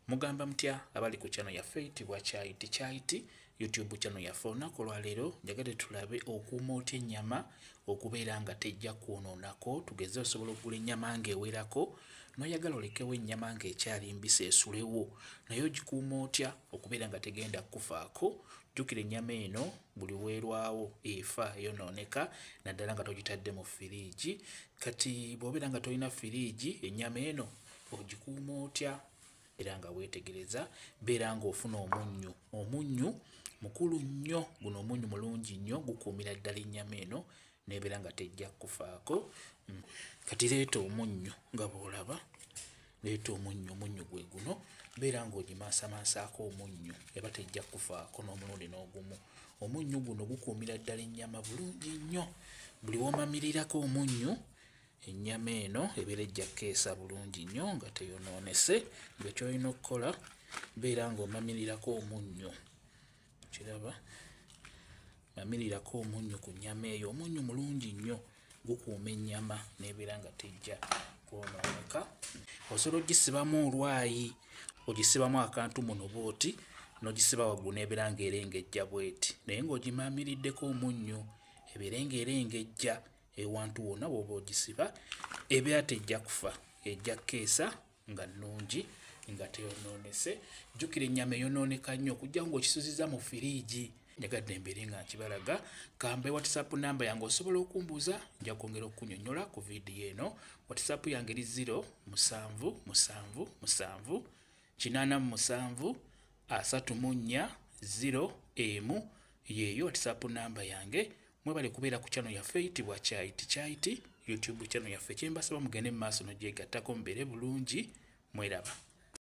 Mugamba mutya abali ku channel yaffe eyitibwa Kyaiti YouTube channel yaffe. Olunaku olwaleero njagala tulabe okuuma otya ennyama okubeera nga tejja kwonoonako, tugeze osobola okugula ennyama ng'ewerako n'oyagala olekewo ennyama ng'ekyali mbisi esulewo, naye ogikuuma otya okubeera nga tegenda kufaako. Jjukira ennyama eno buli weerwawo efa eyonooneka, naddala nga togitadde mu firiigi. Kati bw'obeera nga tolina firiigi, ennyama eno ogikuuma otya? Era nga weetegereza, beera ng'ofuna omunnyu mukulu nnyo. Guno omunnyu mulungi nnyo, gukuumira ddala ennyama eno n'ebeera nga tejja kufaako. Kati leeta omunnyu nga bw'olaba, leeta omunnyu gwe guno, beera ng'ogimaasamaasaako omunnyu eba tejja kufaako n'omulundi n'ogumu. Omunnyu guno gukuumira ddala ennyama bulungi nnyo. Buli w'omamirirako omunnyu, ennyama eno ebeera ejja kkeesa bulungi nnyo nga teyonoonese. Gwe ky'olina okukola, beera ng'omamirirako omunnyu. Kiraba? Mamirirako omunnyu ku nnyama eyo. Omunnyu mulungi nnyo, gukuuma ennyama n'ebeera nga tejja kwonooneka. Osobola ogisibamu olwayi, ogisibamu akantu muno bw'oti, n'ogisiba waggulu n'ebeera ng'erengejja bw'eti, naye ng'ogimamiriddeko omunnyu ebeere ng'erengejja ewantu wonna w'oba ogisiba, ebeera tejja kufa, ejja kkeesa nga nnungi nga teyonoonese. Jjukira ennyama eyonooneka nnyo okujja ng'okisuziza mu firiigi. Njagadde embeere nga nkibalaga. Kambe WhatsApp namba yange osobola okumbuuza, nja kwongera okukunnyonnyola ku viidiyo eno. WhatsApp yange eri 0777873401 yeeyo WhatsApp namba yange. Mwebale kubeera ku channel yaffe eyitibwa Kyaiti YouTube channel yaffe. Kye mbasaba mugende mu maaso n'ogyegattako mubeere bulungi. Mweraba.